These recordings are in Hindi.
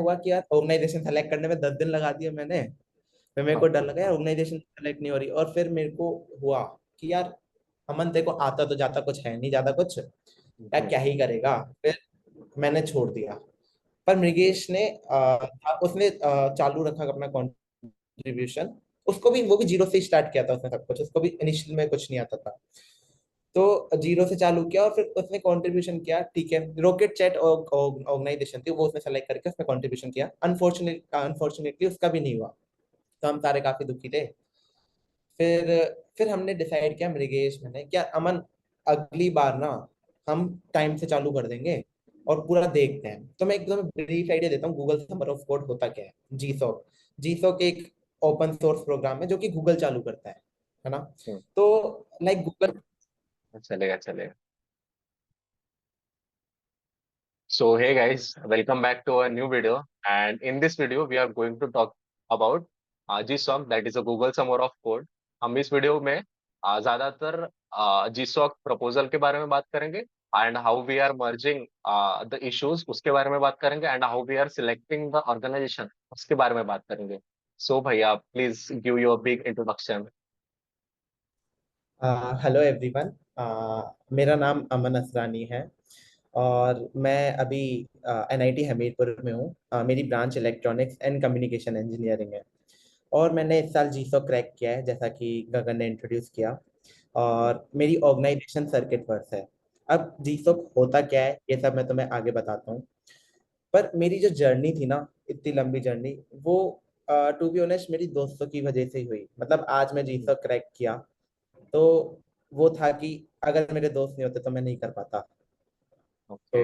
हुआ कि यार ऑर्गेनाइजेशन सेलेक्ट करने में 10 दिन लगा दिए मैंने। फिर मेरे को डर लगा यार ऑर्गेनाइजेशन सेलेक्ट नहीं हो रही, और फिर मेरे को हुआ कि यार अमन देखो आता तो जाता कुछ है नहीं ज्यादा कुछ, यार क्या ही करेगा। फिर मैंने छोड़ दिया। पर मृगेश ने उसने चालू रखा अपना कंट्रीब्यूशन। उसको भी वो भी जीरो से स्टार्ट किया था उसने सब कुछ, उसको भी इनिशियल में कुछ नहीं आता था। तो जीरो से चालू किया और फिर उसने कंट्रीब्यूशन किया, ठीक है। रॉकेट चैट ऑर्गेनाइजेशन थी वो, उसने सेलेक्ट करके उसने कंट्रीब्यूशन किया। अनफॉर्चुनेटली उसका भी नहीं हुआ। तो हम सारे काफी दुखी थे। फिर फिर हमने डिसाइड किया मृगेश मैंने क्या, अमन अगली बार ना हम टाइम से चालू कर देंगे और पूरा देखते हैं। तो मैं एकदम ब्रीफ आइडिया देता हूँ गूगल समर ऑफ कोड होता क्या है। जीसॉक जीसॉक एक ओपन सोर्स प्रोग्राम है जो कि गूगल चालू करता है ना। तो लाइक गूगल। चलेगा चलेगा। So hey guys, welcome back to our new video. And in this video, we are going to talk about GSOC, that is a Google Summer of Code. हम इस वीडियो में ज्यादातर GSOC प्रपोजल के बारे में बात करेंगे, and how we are merging the issues उसके बारे में बात करेंगे, and how we are selecting the organization उसके बारे में बात करेंगे। सो भैया please give your big introduction. Hello everyone. मेरा नाम अमन असरानी है और मैं अभी एनआईटी हमीरपुर में हूँ। मेरी branch electronics and communication engineering है। और मैंने इस साल जीसो क्रैक किया है जैसा कि गगन ने इंट्रोड्यूस किया। और मेरी ऑर्गेनाइजेशन सर्किट वर्क्स है। अब जीसो होता क्या है ये सब मैं तुम्हें आगे बताता हूँ। पर मेरी जो जर्नी थी ना, इतनी लंबी जर्नी, वो टू बी ऑनेस्ट मेरी दोस्तों की वजह से ही हुई। मतलब आज मैं जीसो क्रैक किया तो वो था कि अगर मेरे दोस्त नहीं होते तो मैं नहीं कर पाता। तो ओके।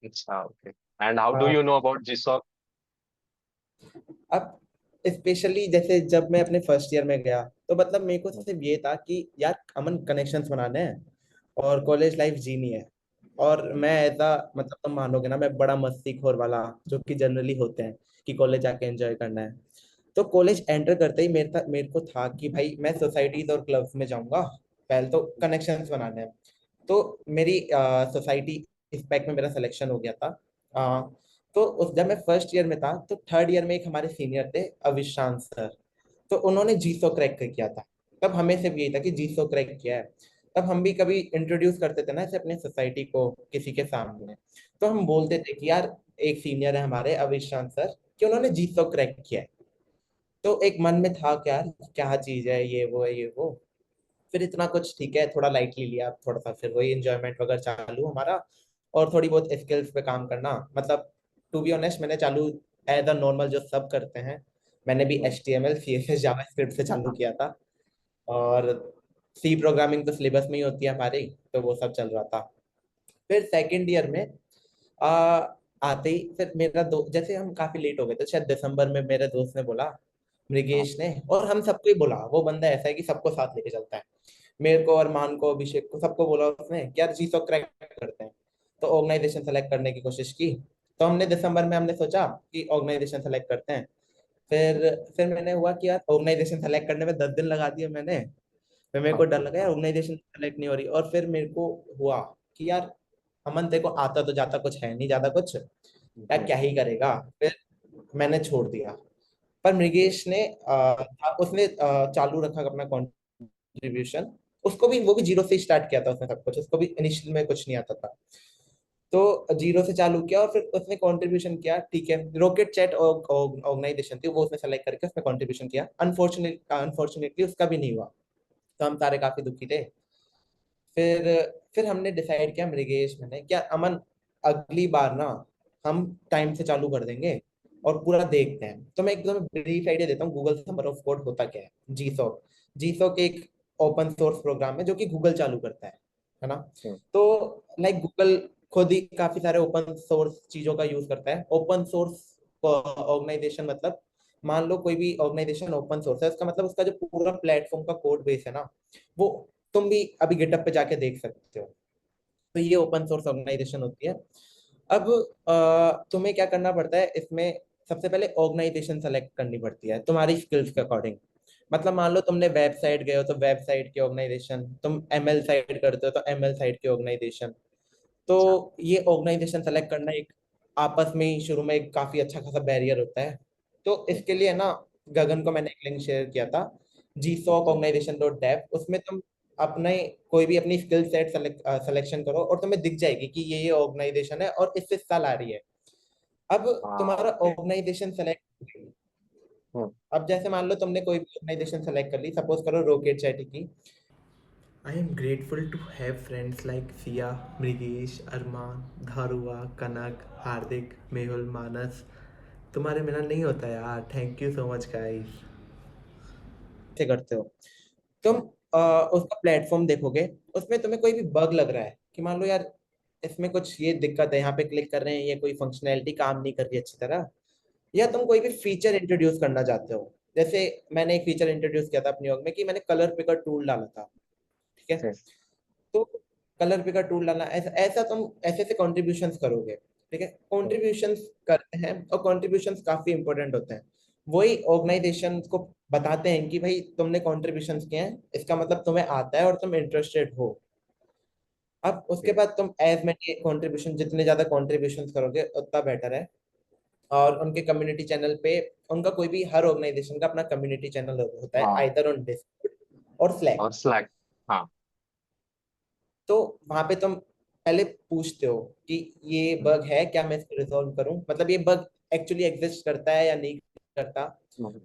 अच्छा okay. And how do uh, you know about GSOC? अब स्पेशली जैसे जब मैं अपने फर्स्ट ईयर में गया तो मतलब मेरे को सिर्फ ये था कि यार अमन कनेक्शंस बनाने हैं और कॉलेज लाइफ जीनी है। और मैं ऐसा मतलब तुम मानोगे ना, मैं बड़ा मस्तीखोर वाला जो कि जनरली होते हैं कि कॉलेज जाके एंजॉय करना है। तो कॉलेज एंटर करते ही मेरे को था कि भाई मैं सोसाइटीज और क्लब्स में जाऊंगा। पहले तो कनेक्शंस बनाने हैं। तो मेरी सोसाइटी इस पैक में मेरा सिलेक्शन हो गया था। अ, तो उस जब मैं फर्स्ट ईयर में था तो थर्ड ईयर में एक हमारे सीनियर थे अविशांत सर। तो उन्होंने जीसो क्रैक किया था। तब हमें सिर्फ यही था कि जीसो क्रैक किया है। तब हम भी कभी इंट्रोड्यूस करते थे ना ऐसे अपने सोसाइटी को किसी के सामने। तो हम बोलते थे कि यार एक सीनियर है हमारे अविशांत सर कि उन्होंने जीसो क्रैक किया है। तो एक मन में था क्या यार क्या चीज है, ये वो है ये वो। फिर इतना कुछ ठीक है, थोड़ा लाइटली लिया थोड़ा सा, फिर वही एंजॉयमेंट वगैरह चालू हमारा। और थोड़ी बहुत स्किल्स पे काम करना, मतलब टू बी ऑनेस्ट मैंने चालू एज अ नॉर्मल जो सब करते हैं। मैंने भी HTML CSS जावास्क्रिप्ट से चालू किया था। और सी प्रोग्रामिंग तो सिलेबस में ही होती है हमारी, तो वो सब चल रहा था। फिर सेकेंड ईयर में आ, आते ही फिर मेरा दो जैसे हम काफी लेट हो गए थे, शायद दिसंबर में मेरे दोस्त ने बोला, मृगेश ने, और हम सबको ही बोला, वो बंदा ऐसा है कि सबको साथ लेके चलता है। मेरे को, अरमान को, अभिषेक को, सबको बोला उसने कि यार जीसो क्रैक करते हैं। तो ऑर्गेनाइजेशन सेलेक्ट करने की कोशिश की। तो हमने दिसंबर में हमने सोचा कि ऑर्गेनाइजेशन सेलेक्ट करते हैं। फिर मैंने हुआ कि यार ऑर्गेनाइजेशन सेलेक्ट करने में 10 दिन लगा दिए मैंने। फिर मेरे को डर लगा यार ऑर्गेनाइजेशन सेलेक्ट नहीं हो रही, और फिर मेरे को हुआ कि यार अमन देखो आता तो जाता कुछ है नहीं ज्यादा कुछ, यार क्या ही करेगा। फिर मैंने छोड़ दिया। पर मृगेश ने उसने चालू रखा अपना कंट्रीब्यूशन। उसको भी वो भी जीरो से स्टार्ट किया था उसने सब कुछ, उसको भी इनिशियल में कुछ नहीं आता था। तो जीरो से चालू किया और फिर उसने कंट्रीब्यूशन किया, ठीक है। रॉकेट चैट ऑर्गेनाइजेशन थी वो, उसने सेलेक्ट करके उसने कंट्रीब्यूशन किया। अनफॉर्चुनेटली उसका भी नहीं हुआ। तो हम सारे काफी दुखी थे। फिर फिर हमने डिसाइड किया मृगेश मैंने क्या, अमन अगली बार ना हम टाइम से चालू कर देंगे और पूरा देखते हैं। तो मैं एकदम ब्रीफ आइडिया देता हूँ गूगल समर ऑफ कोड होता क्या है। जीसॉक जीसॉक एक ओपन सोर्स प्रोग्राम है जो कि गूगल चालू करता है ना। तो लाइक गूगल खुद ही काफी सारे ओपन सोर्स चीजों का यूज करता है। ओपन सोर्स ऑर्गेनाइजेशन मतलब, मान लो कोई भी ऑर्गेनाइजेशन ओपन सोर्स है, उसका मतलब उसका जो पूरा प्लेटफॉर्म का कोड बेस है ना, वो तुम भी अभी गिटअप पे जाके देख सकते हो। तो ये ओपन सोर्स ऑर्गेनाइजेशन होती है। अब तुम्हें क्या करना पड़ता है इसमें, सबसे पहले ऑर्गेनाइजेशन सेलेक्ट करनी पड़ती है तुम्हारी स्किल्स के अकॉर्डिंग। मतलब मान लो तुमने वेबसाइट गए हो तो वेबसाइट की ऑर्गेनाइजेशन, तुम ML साइट करते हो तो ML साइट की ऑर्गेनाइजेशन। तो अच्छा। ये ऑर्गेनाइजेशन सेलेक्ट करना आपस में ही शुरू में काफी अच्छा खासा बैरियर होता है। तो इसके लिए ना गगन को मैंने एक लिंक शेयर किया था, GSOC organization.dev। उसमें तुम अपने कोई भी अपनी स्किल सेट सिलेक्शन करो और तुम्हें दिख जाएगी कि ये ऑर्गेनाइजेशन है और इससे साल आ रही है। अब हाँ तुम्हारा ओके। ऑर्गेनाइजेशन सेलेक्ट, अब जैसे मान लो तुमने कोई भी ऑर्गेनाइजेशन सेलेक्ट कर ली, सपोज करो रॉकेट चैटी की। I am grateful to have friends like Siya, Mrigesh, Arman, Dharua, Kanak, Hardik, Mehul, Manas. तुम्हारे बिना नहीं होता यार, thank you so much guys. से करते हो तुम, उसका प्लेटफॉर्म देखोगे, उसमें तुम्हें कोई भी बग लग रहा है कि मान लो यार इसमें कुछ ये दिक्कत है, यहाँ पे क्लिक कर रहे हैं ये कोई फंक्शनैलिटी काम नहीं कर रही अच्छी तरह, या तुम कोई भी फीचर इंट्रोड्यूस करना चाहते हो। जैसे मैंने एक फीचर इंट्रोड्यूस किया था अपनी org में कि मैंने कलर पिकर टूल डाला था, ठीक है। तो कलर पिकर टूल डालना, ऐसा ऐसा तुम ऐसे ऐसे कॉन्ट्रीब्यूशंस करोगे, ठीक है। कॉन्ट्रीब्यूशंस करते हैं और कॉन्ट्रीब्यूशंस काफी इंपॉर्टेंट होते हैं। वही ऑर्गेनाइजेशन को बताते हैं कि भाई तुमने कॉन्ट्रीब्यूशंस किए हैं, इसका मतलब तुम्हें आता है और तुम इंटरेस्टेड हो। अब उसके बाद तुम एज मेनी कॉन्ट्रीब्यूशन, जितने ज्यादा कॉन्ट्रीब्यूशन करोगे उतना बेटर है। और उनके कम्युनिटी चैनल पे, उनका कोई भी हर ऑर्गेनाइजेशन का अपना कम्युनिटी चैनल होता है, हाँ आइदर ऑन डिस्कॉर्ड और स्लैक। और स्लैक। हाँ। तो वहां पे तुम पहले पूछते हो कि ये बग है क्या, मैं इसको रिजॉल्व करूं, मतलब ये बग एक्चुअली एग्जिस्ट करता है या नहीं करता।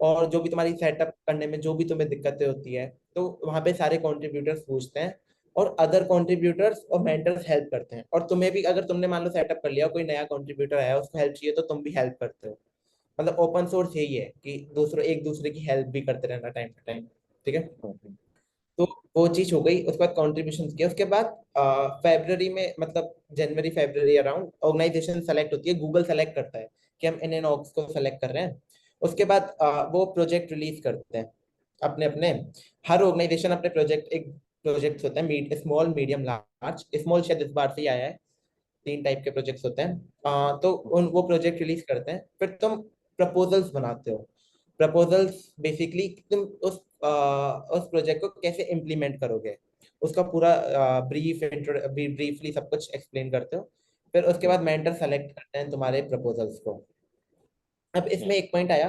और जो भी तुम्हारी सेटअप करने में जो भी तुम्हें दिक्कतें होती है, तो वहां पे सारे कंट्रीब्यूटर्स पूछते हैं और अदर कंट्रीब्यूटर्स और मेंटर्स हेल्प करते हैं। और तुम्हें भी, अगर तुमने मान लो सेटअप कर लिया, कोई नया कंट्रीब्यूटर आया उसको हेल्प चाहिए, तो तुम भी हेल्प करते हो। मतलब ओपन सोर्स यही है कि दूसरों एक दूसरे की हेल्प भी करते रहना टाइम टू टाइम, ठीक है। तो वो चीज हो गई, उसके बाद कॉन्ट्रीब्यूशन किया, उसके बाद फेब्रवरी में, मतलब जनवरी फेब्रवरी अराउंड ऑर्गेनाइजेशन सेलेक्ट होती है, गूगल सेलेक्ट करता है कि हम इन ऑर्ग्स को सेलेक्ट कर रहे हैं। उसके बाद वो प्रोजेक्ट रिलीज करते हैं अपने अपने। हर ऑर्गेनाइजेशन अपने प्रोजेक्ट, एक प्रोजेक्ट्स होते हैं, स्मॉल मीडियम लार्ज। स्मॉल शायद इस बार से ही आया है, 3 टाइप के प्रोजेक्ट्स होते हैं। तो उन वो प्रोजेक्ट रिलीज करते हैं, फिर तुम प्रपोजल्स बनाते हो। प्रपोजल्स बेसिकली तुम उस प्रोजेक्ट को कैसे इम्प्लीमेंट करोगे, उसका पूरा ब्रीफली सब कुछ एक्सप्लेन करते हो। फिर उसके बाद मेंटर सेलेक्ट करते हैं तुम्हारे प्रपोजल्स को। अब इसमें एक पॉइंट आया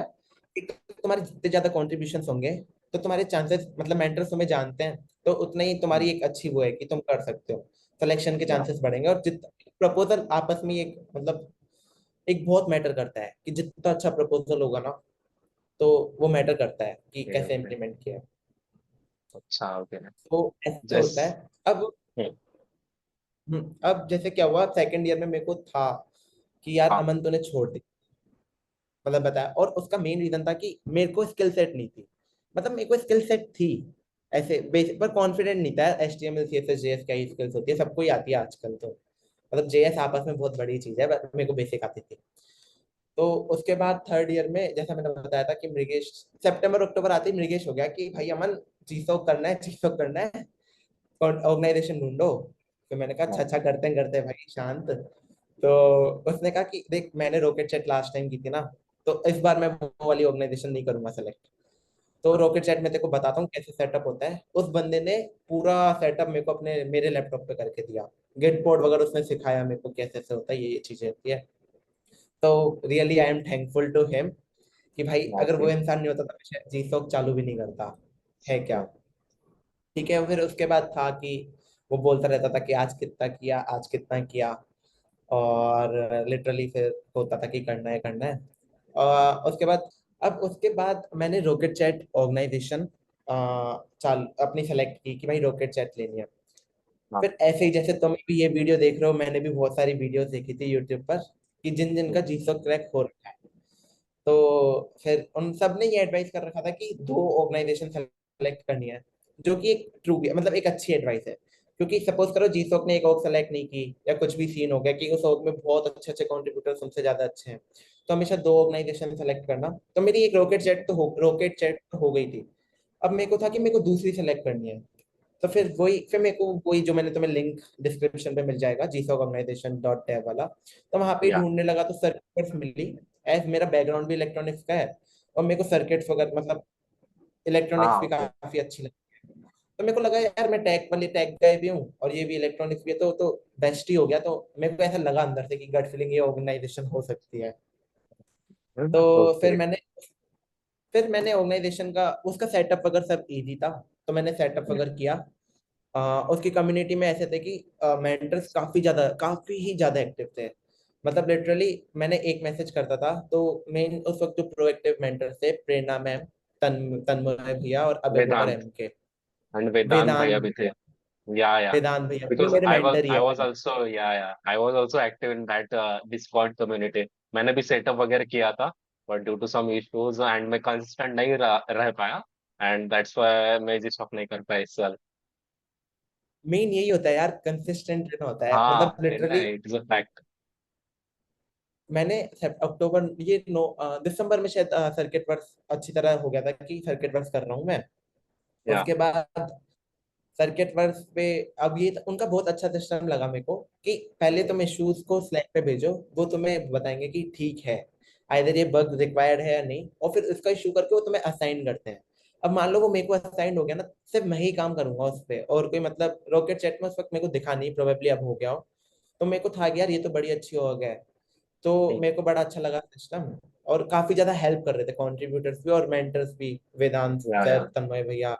कि तुम्हारे जितने ज्यादा कॉन्ट्रीब्यूशन होंगे, तो तुम्हारे चांसेस, मतलब मेंटर्स तुम्हें जानते हैं, तो उतना ही तुम्हारी एक अच्छी वो है कि तुम कर सकते हो, सिलेक्शन के या चांसेस बढ़ेंगे। और जितना प्रपोजल आपस में एक, मतलब एक बहुत मैटर करता है कि जितना अच्छा प्रपोजल होगा ना, तो वो मैटर करता है कि ओके कैसे ओके। इम्प्लीमेंट किया है। अच्छा ओके। तो ऐसे जस होता है। अब अब जैसे क्या हुआ, सेकंड ईयर में मेरे को था कि यार हाँ अमन तूने छोड़ दी, मतलब बताया। और उसका मेन रीजन था कि मेरे को स्किल सेट नहीं थी। मतलब मेरे को स्किल सेट थी ऐसे बेसिक, पर कॉन्फिडेंट नहीं था। HTML CSS JS क्या ही स्किल्स होती है, सबको ही आती है आजकल तो। मतलब JS आपस में बहुत बड़ी चीज है, बट मेरे को बेसिक आती थी। तो उसके बाद थर्ड ईयर में, जैसा मैंने बताया था कि मृगेश, सितंबर अक्टूबर आते ही मृगेश हो गया कि भाई अमन, चीसो करना है, चीसो करना है, ऑर्गेनाइजेशन ढूंढो। तो मैंने कहा अच्छा हाँ अच्छा, करते हैं भाई, शांत। तो उसने कहा कि देख, मैंने रॉकेट चैट लास्ट टाइम की थी ना, तो इस बार मैं वो वाली ऑर्गेनाइजेशन नहीं करूंगा सेलेक्ट। तो हाँ। रॉकेट चैट में तेरे को बताता हूँ कैसे सेटअप होता है। उस बंदे ने पूरा सेटअप मेरे को अपने मेरे लैपटॉप पे करके दिया, गेट पोर्ट वगैरह उसने सिखाया मेरे को कैसे से होता है, ये चीजें होती है। तो really I am thankful to him कि भाई अगर वो ओके। इंसान नहीं होता तो मैं शायद जीसॉक चालू भी नहीं करता, है क्या। ठीक है, फिर उसके बाद था कि वो बोलता रहता था कि आज कितना किया, आज कितना किया। और लिटरली फिर होता था कि करना है, करना है। उसके बाद, अब उसके बाद मैंने रॉकेट चैट ऑर्गेनाइजेशन चाल अपनी सेलेक्ट की कि भाई रॉकेट चैट लेनी है। हाँ। फिर ऐसे ही जैसे तुम भी ये वीडियो देख रहे हो, मैंने भी बहुत सारी वीडियोस देखी थी यूट्यूब पर कि जिन जिन का जीसॉक क्रैक हो रखा है। तो फिर उन सब ने ये एडवाइस कर रखा था कि 2 ऑर्गेनाइजेशन सेलेक्ट करनी है, जो कि एक ट्रू, मतलब एक अच्छी एडवाइस है। क्योंकि सपोज करो जीसॉक ने एक ऑर्ग सेलेक्ट नहीं की, या कुछ भी सीन हो गया कि उस ऑर्ग में बहुत अच्छे अच्छे कंट्रीब्यूटर्स उनसे ज्यादा अच्छे हैं, तो हमेशा 2 ऑर्गेनाइजेशन सेलेक्ट करना। तो मेरी एक रॉकेट चैट तो हो गई थी। अब मेरे को था कि मेरे को दूसरी सेलेक्ट करनी है। तो फिर मेरे को वही जो मैंने तुम्हें लिंक डिस्क्रिप्शन पे मिल जाएगा, GSOC organization.dev वाला, तो वहां पे या ढूंढने लगा तो सर्किट्स मिली। एज मेरा बैकग्राउंड भी इलेक्ट्रॉनिक्स का है, और मेरे को सर्किट्स वगैरह, मतलब इलेक्ट्रॉनिक्स हाँ भी ओके। काफी अच्छी लगी। तो मेरे को लगा यार मैं टेक वाली टेक गाय भी हूँ और ये भी इलेक्ट्रॉनिक्स भी है, तो बेस्ट ही हो गया। तो मेरे को ऐसा लगा अंदर से कि गट फीलिंग ये ऑर्गेनाइजेशन हो सकती है। तो ओके। फिर मैंने ऑर्गेनाइजेशन का उसका सेटअप वगैरह सब इजी था। तो मैंने सेटअप वगैरह किया। उसकी कम्युनिटी में ऐसे थे कि मेंटर्स काफी ही ज्यादा एक्टिव थे। मतलब लिटरली मैंने एक मैसेज करता था तो मेन उस वक्त जो प्रोएक्टिव मेंटर्स थे, प्रेरणा मैम, तन्मय भैया और अभय कुमार वेदांत एम के, एंड वेदांत भैया वेदांत भी थे। या वेदांत भैया ये बिकॉज मेरे मेंटर ही आई है वाज भाई। आल्सो या I was also active in that Discord community. मैंने भी सेटअप वगैरह किया था, but due to some issues and मैं कंसिस्टेंट नहीं रह पाया, एंड दैट्स व्हाई मैं जिस वक्त नहीं कर पाया इस साल। मेन यही होता है यार, कंसिस्टेंट रहना होता है। हाँ, मतलब literally it is a fact. मैंने अक्टूबर ये नो दिसंबर में शायद सर्किट वर्क अच्छी तरह हो गया था कि सर्किट वर्क कर रहा हूँ मैं। या उसके बाद सर्किट वर्क पे अब ये उनका बहुत अच्छा सिस्टम लगा मेरे को कि पहले तुम इश्यूज को स्लैक पे भेजो, वो तुम्हें बताएंगे कि ठीक है आइदर ये बग रिक्वायर्ड है या नहीं, और फिर उसका इशू करके वो तुम्हें असाइन करते हैं। अब मान लो वो मेरे को असाइन हो गया ना, सिर्फ मैं ही काम करूंगा उस पे, और कोई मतलब रॉकेट चैट में उस वक्त मेरे को दिखा नहीं, प्रोबेबली अब हो गया हो। तो मेरे को था कि यार ये तो बड़ी अच्छी हो गया है। तो मेरे को बड़ा अच्छा लगा सिस्टम। और काफी ज्यादा हेल्प कर रहे थे कॉन्ट्रीब्यूटर्स भी और मेंटर्स भी, वेदांत या सर, तन्मय भैया,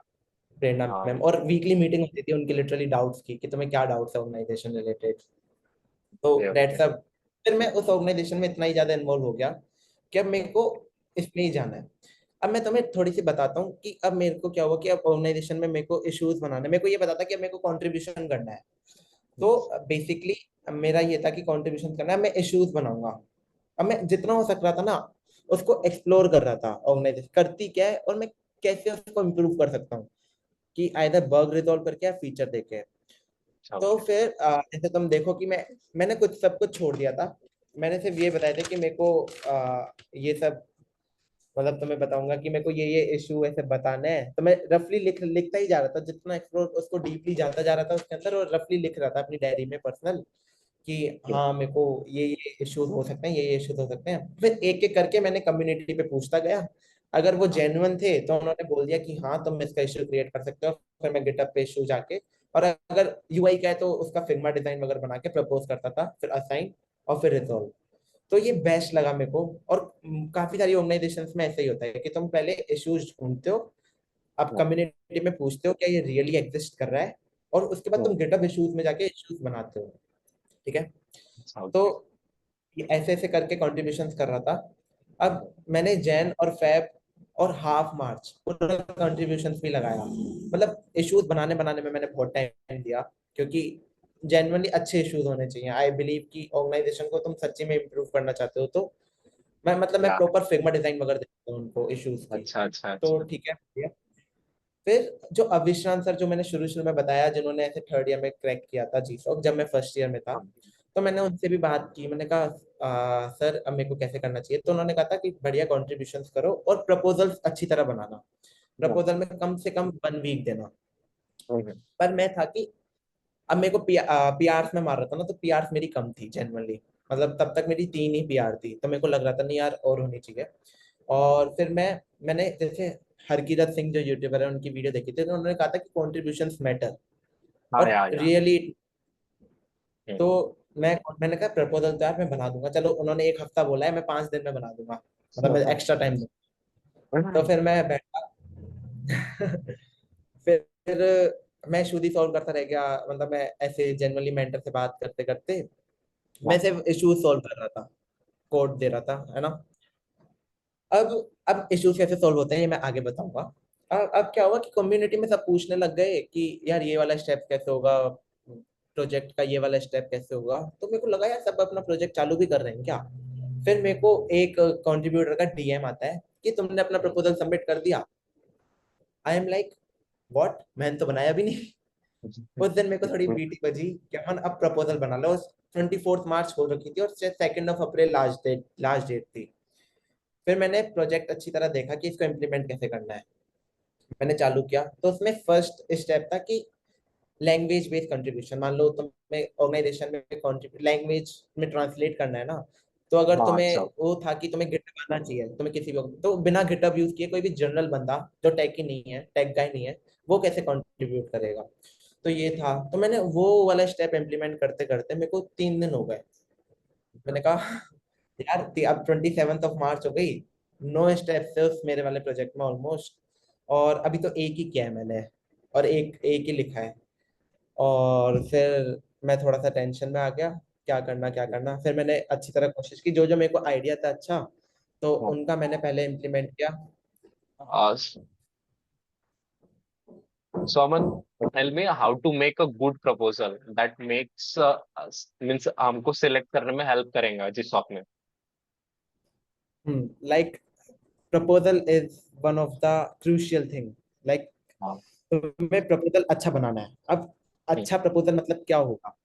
प्रेरणा मैम। हाँ। और वीकली मीटिंग होती थी उनकी, लिटरली डाउट्स की कि तुम्हें क्या डाउट्स है ऑर्गेनाइजेशन रिलेटेड। तो ओके ओके। दैट्स अब फिर मैं उस ऑर्गेनाइजेशन में इतना ही ज्यादा इन्वॉल्व हो गया कि अब मेरे को इसमें ही जाना है। अब मैं तुम्हें थोड़ी सी बताता हूँ कि अब मेरे को क्या हुआ कि अब ऑर्गेनाइजेशन में मेरे को इश्यूज बनाने, मेरे को ये बताता कि अब मेरे को कंट्रीब्यूशन करना है। तो बेसिकली मेरा ये था कि कंट्रीब्यूशन करना है, मैं इश्यूज बनाऊंगा। अब मैं जितना हो सक रहा था ना उसको एक्सप्लोर कर रहा था, ऑर्गेनाइजेशन करती क्या है और मैं कैसे उसको इम्प्रूव कर सकता हूँ, कि आइदर बग रिजॉल्व करके या फीचर देके। तो ओके। फिर जैसे तुम देखो कि मैंने कुछ सब कुछ छोड़ दिया था। मैंने सिर्फ ये बताया था कि मेरे को ये सब, मतलब तुम्हें बताऊंगा कि मेरे को ये इशू ऐसे बताना है, तो मैं रफली लिखता ही जा रहा था, जितना एक्सप्लोर उसको डीपली जाता जा रहा था उसके अंदर, और रफली लिख रहा था अपनी डायरी में पर्सनल कि हाँ मेरे को ये इश्यूज हो सकते हैं, ये इश्यूज हो सकते हैं। फिर एक एक करके मैंने कम्युनिटी पे पूछता गया। अगर वो जेन्युइन थे तो उन्होंने बोल दिया कि हाँ तुम इसका इश्यू क्रिएट कर सकते हो। फिर मैं गिटअप पे इश्यू जाके, और अगर यूआई का है तो उसका फिग्मा डिजाइन वगैरह बना के प्रपोज करता था, फिर असाइन और फिर रिजॉल्व। तो ये बेस्ट लगा मेरे को। और काफी सारी ऑर्गेनाइजेशंस में ऐसा ही होता है कि तुम पहले इश्यूज ढूंढते हो, आप कम्युनिटी में पूछते हो क्या ये रियली एग्जिस्ट कर रहा है, और उसके बाद तुम गिटअप इश्यूज में जाके इश्यूज बनाते हो। ठीक है। तो ये ऐसे ऐसे करके कॉन्ट्रीब्यूशंस कर रहा था। अब मैंने जैन और फेब और हाफ मार्च पूरा कॉन्ट्रीब्यूशंस भी लगाया। मतलब इश्यूज बनाने बनाने में मैंने बहुत टाइम दिया, क्योंकि जेन्युइनली अच्छे इश्यूज होने चाहिए। आई बिलीव कि ऑर्गेनाइजेशन को तुम सच्ची में इम्प्रूव करना चाहते हो तो मैं या प्रॉपर फिग्मा डिजाइन वगैरह देता हूँ उनको इश्यूज की। अच्छा अच्छा तो अच्छा। ठीक है। फिर जो अविश्रांत सर, जो मैंने शुरू शुरू में बताया, जिन्होंने ऐसे थर्ड ईयर में क्रैक किया था जी सॉक जब मैं फर्स्ट ईयर में था, तो मैंने उनसे भी बात की। मैंने कहा सर अब मेरे को कैसे करना चाहिए?" तो उन्होंने कहा था कि बढ़िया कॉन्ट्रीब्यूशंस करो और प्रपोजल अच्छी तरह बनाना, प्रपोजल में कम से कम 1 वीक देना। पर मैं था कि अब मेरे को पीआर में मार रहा था ना, तो पीआर मेरी कम थी जनरली। मतलब तब तक मेरी 3 ही पीआर थी, तो मेरे को लग रहा था नहीं यार और होनी चाहिए। और फिर मैंने जैसे हरकीरत सिंह जो यूट्यूबर है उनकी वीडियो देखी थी, तो उन्होंने कहा था कि कॉन्ट्रीब्यूशंस मैटर। हाँ और या रियली, तो मैंने कहा प्रपोजल तो यार मैं बना दूंगा, चलो उन्होंने 1 हफ्ता बोला है, मैं 5 दिन में बना दूंगा, मतलब मैं एक्स्ट्रा टाइम दूँ। तो फिर मैं बैठा फिर मैं खुद ही सॉल्व करता रह गया। मतलब मैं ऐसे जनरली मेंटर से बात करते करते मैं सिर्फ इश्यूज सॉल्व कर रहा था, कोड दे रहा था, है ना। अब इश्यूज कैसे सॉल्व होते हैं ये मैं आगे बताऊंगा। अब क्या हुआ कि कम्युनिटी में सब पूछने लग गए कि यार ये वाला स्टेप कैसे होगा, प्रोजेक्ट का ये वाला स्टेप कैसे होगा। तो मेरे को लगा यार सब अपना प्रोजेक्ट चालू भी कर रहे हैं क्या। फिर मेरे को एक कंट्रीब्यूटर का डीएम आता है कि तुमने अपना प्रपोजल सबमिट कर दिया। आई एम लाइक व्हाट, मैंने तो बनाया भी नहीं। उस दिन मेरे को थोड़ी बीटी बजी कि अपन अब प्रपोजल बना लो। 24 मार्च हो रखी थी और 2 अप्रैल लास्ट डेट थी। फिर मैंने प्रोजेक्ट अच्छी तरह देखा कि इसको इम्प्लीमेंट कैसे करना है। मैंने चालू किया तो उसमें फर्स्ट स्टेप था कि लैंग्वेज बेस्ड कंट्रीब्यूशन। मान लो तुम्हें ऑर्गेनाइजेशन में लैंग्वेज में ट्रांसलेट करना है ना, तो अगर हाँ तुम्हें अच्छा। वो था कि तुम्हें गिटहब आना चाहिए, तुम्हें किसी भी तो बिना गिटहब यूज किए कोई भी जनरल बंदा जो टेक ही नहीं है, टेक गाय नहीं है, वो कैसे कंट्रीब्यूट करेगा। तो ये था, तो मैंने वो वाला स्टेप इम्प्लीमेंट करते करते मेरे को 3 दिन हो गए। मैंने कहा यार अब 27 मार्च हो गई, 9 स्टेप्स थे उस मेरे वाले प्रोजेक्ट में ऑलमोस्ट, और अभी तो एक ही किया है मैंने, और एक एक ही लिखा है। और फिर मैं थोड़ा सा टेंशन में आ गया, क्या करना। फिर मैंने अच्छी तरह कोशिश की, जो जो मेरे को आइडिया था अच्छा, तो उनका मैंने पहले इम्प्लीमेंट किया। हाँ। So Aman, tell me how to make a good proposal that makes means हमको select करने में help करेगा जिस शॉप में। Like proposal is one of the crucial thing. Like हाँ। तुम्हें प्रपोजल अच्छा बनाना है। अब हम्म, अच्छा प्रपोजल मतलब क्या होगा।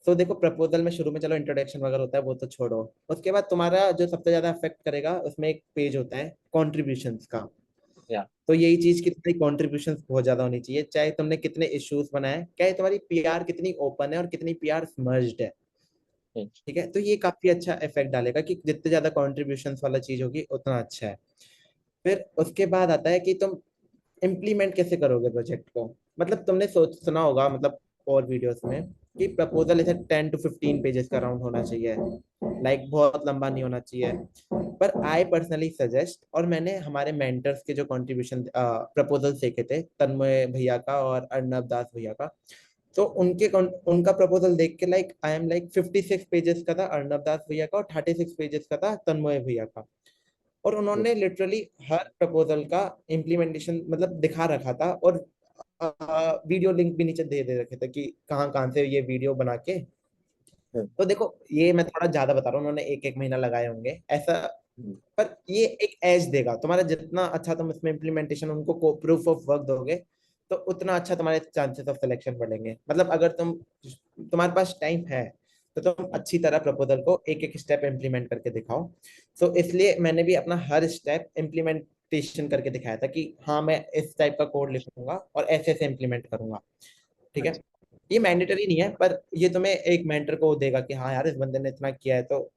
तो देखो प्रपोजल में शुरू में चलो इंट्रोडक्शन वगैरह होता है, वो तो छोड़ो। उसके बाद तुम्हारा जो सबसे ज्यादा अफेक्ट करेगा उसमें एक पेज होता है कॉन्ट्रीब्यूशंस का। या। तो यही चीज की तुम्हारी कॉन्ट्रीब्यूशंस बहुत ज्यादा होनी चाहिए, चाहे तुमने कितने इश्यूज बनाए, क्या तुम्हारी पीआर कितनी ओपन है और कितनी पीआर मर्ज्ड है। हम्म, ठीक है, तो ये काफी अच्छा इफेक्ट डालेगा कि जितने ज्यादा कॉन्ट्रीब्यूशंस वाला चीज होगी उतना अच्छा है। फिर उसके बाद आता है कि तुम इम्प्लीमेंट कैसे करोगे प्रोजेक्ट को। मतलब तुमने सोच सुना होगा, मतलब और वीडियोस में, कि प्रपोजल ऐसे 10 to 15 पेजेस का राउंड होना चाहिए, लाइक बहुत लंबा नहीं होना चाहिए। पर आई पर्सनली सजेस्ट, और मैंने हमारे मेंटर्स के जो कंट्रीब्यूशन प्रपोजल देखे थे, तन्मय भैया का और अर्नब दास भैया का, तो उनका प्रपोजल देख के like I am like 56 pages का था अर्नब दास भैया का, और 36 पेजेस का था तन्मय भैया का। और हम्म, उन्होंने लिटरली हर प्रपोजल का इम्प्लीमेंटेशन मतलब दिखा रखा था, और वीडियो लिंक भी नीचे दे दे रखे थे कि कहाँ कहाँ से ये वीडियो बना के। हम्म, तो देखो ये मैं थोड़ा ज्यादा बता रहा हूँ, उन्होंने एक एक महीना लगाए होंगे ऐसा। हम्म, पर ये एक एज देगा तुम्हारा, जितना अच्छा तुम इसमें इम्प्लीमेंटेशन उनको प्रूफ ऑफ वर्क दोगे, तो उतना अच्छा तुम्हारे चांसेस ऑफ सिलेक्शन बढ़ेंगे। मतलब अगर तुम्हारे पास टाइम है, तो तुम हम्म, अच्छी तरह प्रपोजल को एक एक स्टेप इम्प्लीमेंट करके दिखाओ। सो इसलिए मैंने भी अपना हर स्टेप इम्प्लीमेंटेशन करके दिखाया था कि हाँ मैं इस टाइप का कोड लिखूंगा और ऐसे ऐसे इम्प्लीमेंट करूंगा। ठीक है, अच्छा, ये मैंडेटरी नहीं है, पर ये तुम्हें एक मेंटर को देगा कि हाँ यार इस बंदे ने इतना किया है, तो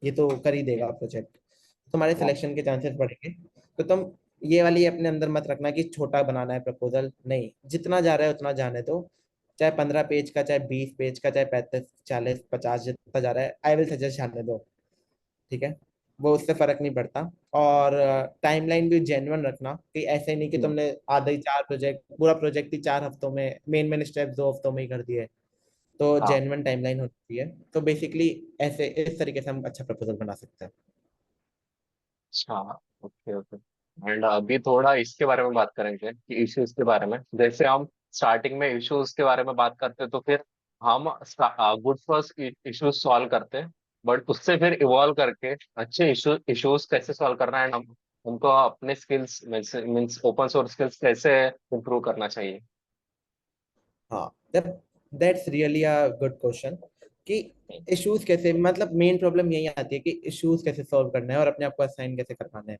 ये तो कर ही देगा प्रोजेक्ट, तुम्हारे हाँ, सिलेक्शन के चांसेस बढ़ेंगे। तो तुम ये वाली अपने अंदर मत रखना कि छोटा बनाना है प्रपोजल, नहीं, जितना जा रहा है उतना जाने दो। चाहे 15 पेज का, चाहे 20 पेज का, चाहे 35 40 50, जितना जा रहा है आई विल सजेस्ट जाने दो। ठीक है, वो उससे फर्क नहीं पड़ता। और टाइमलाइन भी जेन्युइन रखना, कि ऐसे नहीं कि हम्म, तुमने आधा ही चार प्रोजेक्ट, पूरा प्रोजेक्ट ही 4 हफ्तों में, मेन मेन स्टेप 2 हफ्तों में ही कर दिए। तो हाँ, जेन्युइन टाइमलाइन होती है। तो बेसिकली ऐसे इस तरीके से हम अच्छा प्रपोजल बना सकते हैं। अच्छा। Okay, okay. एंड अभी थोड़ा इसके बारे में बात करेंगे कि इश्यूज के बारे में, जैसे हम स्टार्टिंग में इश्यूज के बारे में बात करते हैं तो फिर हम गुड फर्स्ट इश्यूज सॉल्व करते हैं, बट उससे फिर इवॉल्व करके अच्छे इश्यूज कैसे सॉल्व करना है, हम उनको अपने skills means open source skills कैसे इम्प्रूव करना चाहिए। हाँ, that's really a good question, कि इश्यूज कैसे, मतलब मेन प्रॉब्लम यही आती है कि इश्यूज कैसे सॉल्व करना है और अपने आप को असाइन कैसे करवाना है।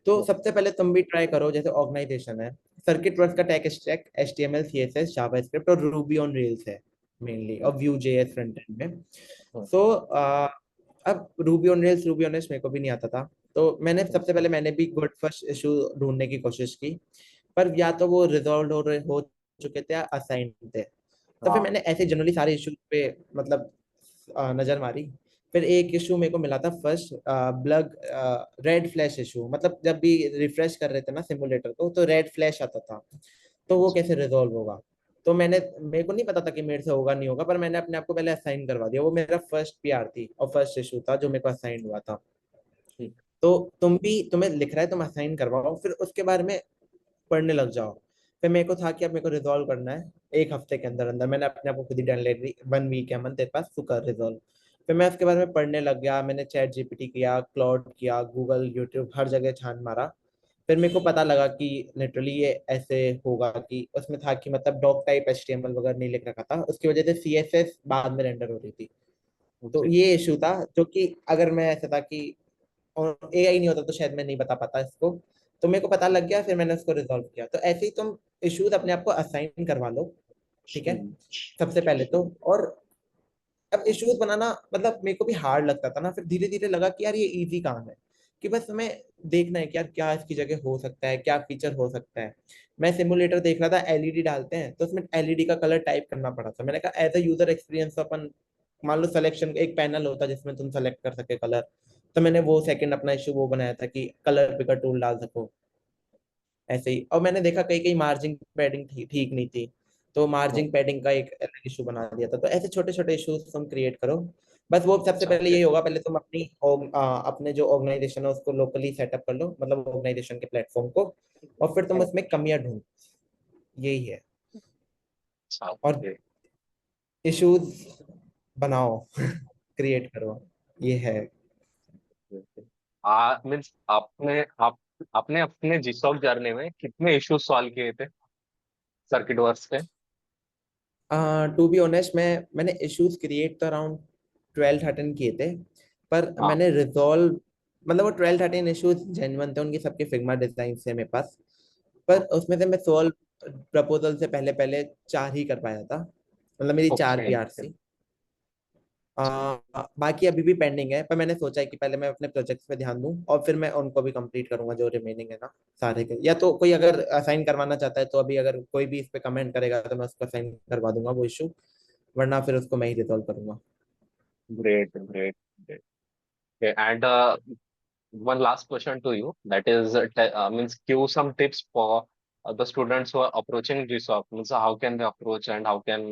तो सबसे पहले तुम भी ट्राई करो, जैसे ऑर्गेनाइजेशन है, सर्किट वर्क का tech stack HTML CSS JavaScript और रूबी ऑन रेल्स है मेनली, और व्यू JS फ्रंट एंड में। सो अब Ruby on rails, Ruby on rails मेरे को भी नहीं आता था। तो मैंने सबसे पहले मैंने भी गुड फर्स्ट इशू ढूंढने की कोशिश की, पर या तो वो रिजॉल्व हो चुके थे या असाइन थे। तो फिर हाँ। मैंने ऐसे जनरली सारे इशू पे मतलब नजर मारी। फिर एक इशू मेरे को मिला था first, blog red flash issue, मतलब जब भी रिफ्रेश कर रहे थे ना सिमुलेटर को, तो रेड फ्लैश आता था। तो वो कैसे रिजॉल्व होगा। तो मेरे को नहीं पता था कि मेरे से होगा नहीं होगा, पर मैंने अपने आप को पहले असाइन करवा दिया। वो मेरा फर्स्ट पीआर थी और फर्स्ट इशू था जो मेरे को असाइन हुआ था। ठीक। तो तुम्हें लिख रहा है, तुम असाइन करवाओ, फिर उसके बारे में पढ़ने लग जाओ। फिर मेरे को था कि अब मेरे को रिजॉल्व करना है 1 हफ्ते के अंदर अंदर। मैंने अपने आप को खुद ही डन ले ली, 1 वीक है मन तेरे पास, तू कर रिजॉल्व। फिर मैं उसके बारे में पढ़ने लग गया, मैंने चैट जीपीटी किया, क्लाउड किया, गूगल यूट्यूब हर जगह छान मारा। फिर मेरे को पता लगा कि लिटरली ये ऐसे होगा, कि उसमें था कि मतलब डॉक टाइप HTML वगैरह नहीं लिख रखा था, उसकी वजह से CSS बाद में रेंडर हो रही थी। तो ठीक। ये इशू था, जो कि अगर मैं ऐसा था कि और AI नहीं होता तो शायद मैं नहीं बता पाता इसको। तो मेरे को पता लग गया, फिर मैंने उसको रिजॉल्व किया। तो ऐसे ही तुम इश्यूज अपने आप को असाइन करवा लो। ठीक है, हम्म, सबसे पहले तो। और अब इश्यूज बनाना मतलब मेरे को भी हार्ड लगता था ना, फिर धीरे धीरे लगा कि यार ये इजी काम है। कि बस हमें देखना है कि यार क्या इसकी जगह हो सकता है, क्या फीचर हो सकता है। मैं सिमुलेटर देख रहा था, एलईडी डालते हैं तो उसमें एलईडी का कलर टाइप करना पड़ा था। मैंने कहा एज अ यूजर एक्सपीरियंस अपन, मान लो सिलेक्शन एक पैनल होता है जिसमें तुम सेलेक्ट कर सके कलर, तो मैंने वो सेकंड अपना इशू वो बनाया था कि कलर पिकर टूल डाल सको ऐसे ही। और मैंने देखा कहीं कहीं मार्जिन पैडिंग ठीक नहीं थी, तो मार्जिन पैडिंग का एक अलग इशू बना दिया था। तो ऐसे छोटे छोटे इश्यूज तुम क्रिएट करो। बस वो सबसे पहले ओके। यही होगा, पहले तुम अपने जो ऑर्गेनाइजेशन है उसको लोकली सेटअप कर लो, मतलब ऑर्गेनाइजेशन के प्लेटफॉर्म को, और फिर तुम उसमें कमियां ढूंढो। यही है। और ओके। इश्यूज बनाओ क्रिएट करो, ये है। मीन्स आपने अपने जीसॉक जर्नी में कितने इश्यूज सॉल्व किए थे सर्किट वर्क्स पे? टू बी ऑनेस्ट, मैंने इश्यूज क्रिएट तो अराउंड 12-13 किए थे, पर हाँ। मैंने रिजॉल्व, मतलब वो 12-13 इश्यूज जेन्युइन थे, उनकी सबके फिग्मा डिजाइन है मेरे पास। पर उसमें से मैं सॉल्व प्रपोजल से पहले पहले 4 ही कर पाया था, मतलब मेरी 4 ओके। पीआरसी। बाकी अभी भी पेंडिंग है, पर मैंने सोचा है कि पहले मैं अपने प्रोजेक्ट्स पे ध्यान दूं और फिर मैं उनको भी कंप्लीट करूंगा जो रिमेनिंग है ना सारे के। या तो कोई अगर असाइन करवाना चाहता है तो अभी अगर कोई भी इस पे कमेंट करेगा तो मैं उसको असाइन करवा दूंगा वो इशू, वरना फिर उसको मैं ही रिजॉल्व करूंगा। Great, great, great. And one last question to you, that is means give some tips for the students who are approaching GSOC. Means how can they approach and how can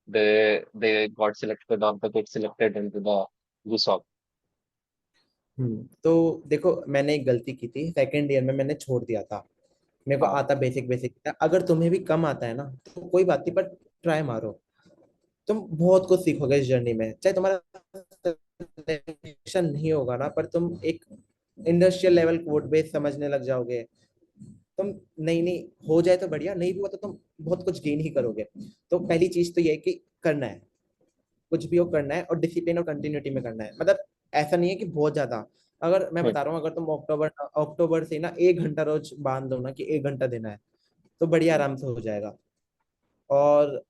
they got selected or they get selected into the GSOC? तो देखो, मैंने एक गलती की थी सेकेंड ईयर में, मैंने छोड़ दिया था। मेरे को हाँ। आता बेसिक बेसिक था। अगर तुम्हें भी कम आता है ना तो कोई बात नहीं, पर ट्राई मारो। तुम बहुत कुछ सीखोगे इस जर्नी में, चाहे तुम्हारा सिलेक्शन नहीं होगा ना, पर तुम एक इंडस्ट्रियल लेवल कोड बेस समझने लग जाओगे। तुम, नहीं नहीं हो जाए तो बढ़िया, नहीं भी हुआ तो तुम बहुत कुछ गेन ही करोगे। तो पहली चीज तो ये है कि करना है, कुछ भी हो करना है, और डिसिप्लिन और कंटिन्यूटी में करना है। मतलब ऐसा नहीं है कि बहुत ज्यादा। अगर मैं हम्म। बता रहा हूँ, अगर तुम अक्टूबर अक्टूबर से ना 1 घंटा रोज बांध दो ना कि 1 घंटा देना है, तो बढ़िया हम्म। आराम से हो जाएगा। और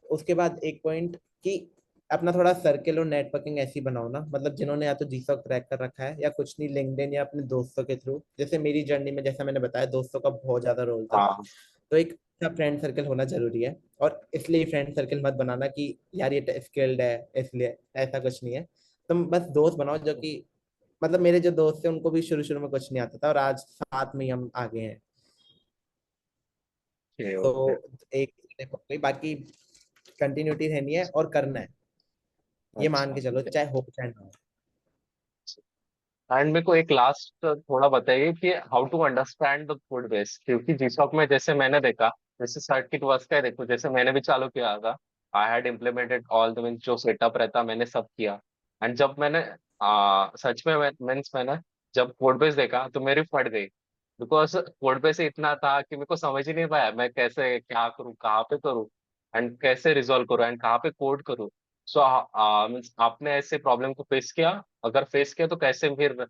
उसके बाद एक पॉइंट कि अपना थोड़ा सर्किल और नेटवर्किंग ऐसी बनाओ ना, मतलब जिन्होंने या तो जीसॉक क्रैक कर रखा है या कुछ नहीं, लिंक्डइन या अपने दोस्तों के थ्रू। जैसे मेरी जर्नी में जैसा मैंने बताया, दोस्तों का बहुत ज्यादा रोल था। हाँ। तो एक अच्छा फ्रेंड सर्कल होना जरूरी है। और इसलिए फ्रेंड सर्कल मत बनाना कि यार ये स्किल्ड है इसलिए, ऐसा कुछ नहीं है। तुम बस दोस्त बनाओ जो कि, मतलब मेरे जो दोस्त थे उनको भी शुरू शुरू में कुछ नहीं आता था, और आज साथ में ही हम आगे हैं। ओके, तो ओके। एक step हो गई, बाकी कंटिन्यूटी रहनी है और करना है। ये मान अच्छा। के चलो, चाहे हो चाहे ना हो। एंड मेरे को एक लास्ट थोड़ा बताइए कि how to understand the code base, क्योंकि जीसॉक में जैसे मैंने देखा, जैसे सर्किट वर्क्स का है, देखो जैसे मैंने भी चालू किया था। I had implemented all the means जो सेटअप रहता मैंने सब किया। एंड जब मैंने सच में मीन्स मैंने जब कोड बेस देखा तो मेरी फट गई। बिकॉज कोड बेस इतना था कि मेरे को समझ ही नहीं पाया मैं कैसे क्या करूँ, कहाँ पे करूँ, एंड कैसे रिजॉल्व करूँ एंड कहाँ पे कोड करूँ। सो मीन्स आपने ऐसे प्रॉब्लम को फेस किया? अगर फेस किया तो कैसे फिर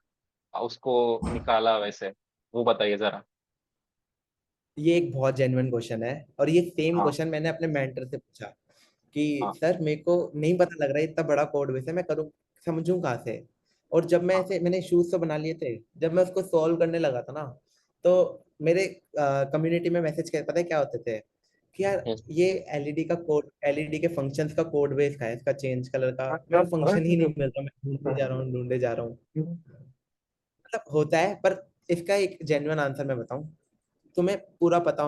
उसको निकाला वैसे, वो बताइए जरा। ये एक बहुत जेन्युइन क्वेश्चन है, और ये सेम हाँ। क्वेश्चन मैंने अपने मेंटर से पूछा कि हाँ। सर मेरे को नहीं पता लग रहा है, इतना बड़ा कोड बेस है, मैं करूँ, समझूं कहाँ से। और जब मैं हाँ। ऐसे, मैंने शूज तो बना लिए थे, जब मैं उसको सॉल्व करने लगा था ना, तो मेरे कम्युनिटी में मैसेज पता है क्या होते थे कि यार हम्म। ये एलईडी का कोड, एलईडी के फंक्शंस का कोड बेस का है, इसका चेंज कलर का मेरे को फंक्शन ही नहीं मिल रहा, मैं ढूंढते जा रहा हूँ ढूंढे जा रहा हूँ। मतलब होता है, पर इसका एक जेन्युइन आंसर मैं बताऊं, तुम्हें पूरा पता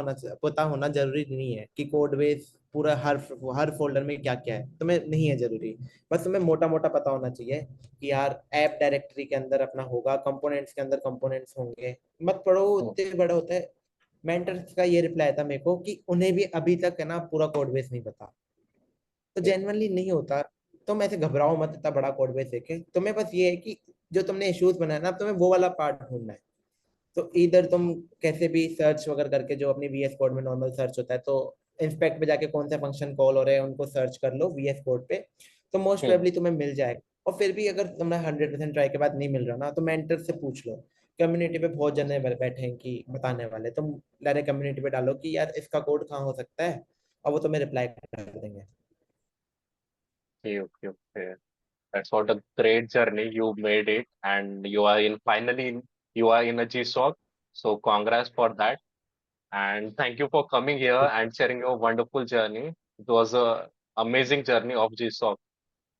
होना जरूरी नहीं है कि कोड बेस पूरा हर फोल्डर में क्या क्या है, तुम्हें नहीं है जरूरी। बस तुम्हें मोटा मोटा पता होना चाहिए कि यार ऐप डायरेक्टरी के अंदर अपना होगा, कंपोनेंट्स के अंदर कंपोनेंट्स होंगे। मत पढ़ो, हम्म। उतने बड़ा होता है। मेंटर्स का ये रिप्लाई था मेरे को कि उन्हें भी अभी तक है ना पूरा कोड बेस नहीं पता। तो जेनुअनली नहीं होता। तुम ऐसे घबराओ मत, इतना बड़ा कोड बेस देखे, तुम्हें बस ये है कि जो तुमने इश्यूज बनाया ना, अब तुम्हें वो वाला पार्ट ढूंढना है। तो इधर तुम कैसे भी सर्च वगैरह करके, जो अपनी वीएस कोड में नॉर्मल सर्च होता है, तो इंस्पेक्ट पे जाके कौन से फंक्शन कॉल हो रहे हैं उनको सर्च कर लो वीएस कोड पे, तो मोस्ट हम्म। प्रोबेबली तुम्हें मिल जाएगा। और फिर भी अगर तुम्हें 100% ट्राई के बाद नहीं मिल रहा ना, तो मेंटर से पूछ लो। कम्युनिटी पे बहुत जने बैठे हैं कि बताने वाले, तुम डायरेक्ट कम्युनिटी पे डालो कि यार इसका कोड कहाँ हो सकता है, और वो तुम्हें रिप्लाई कर देंगे। Okay, okay, okay. That's what a great journey you made it, and you are in finally you are in a GSOC. So congrats for that, and thank you for coming here and sharing your wonderful journey. It was a amazing journey of GSOC.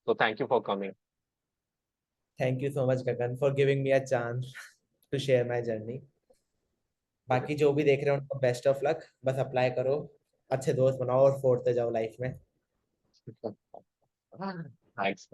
So thank you for coming. Thank you so much Gagan for giving me a chance to share my journey. बाकी जो भी देख रहे हो उनको बेस्ट ऑफ लक, बस अप्लाई करो, अच्छे दोस्त बनाओ और फोड़ते जाओ लाइफ में। Thanks.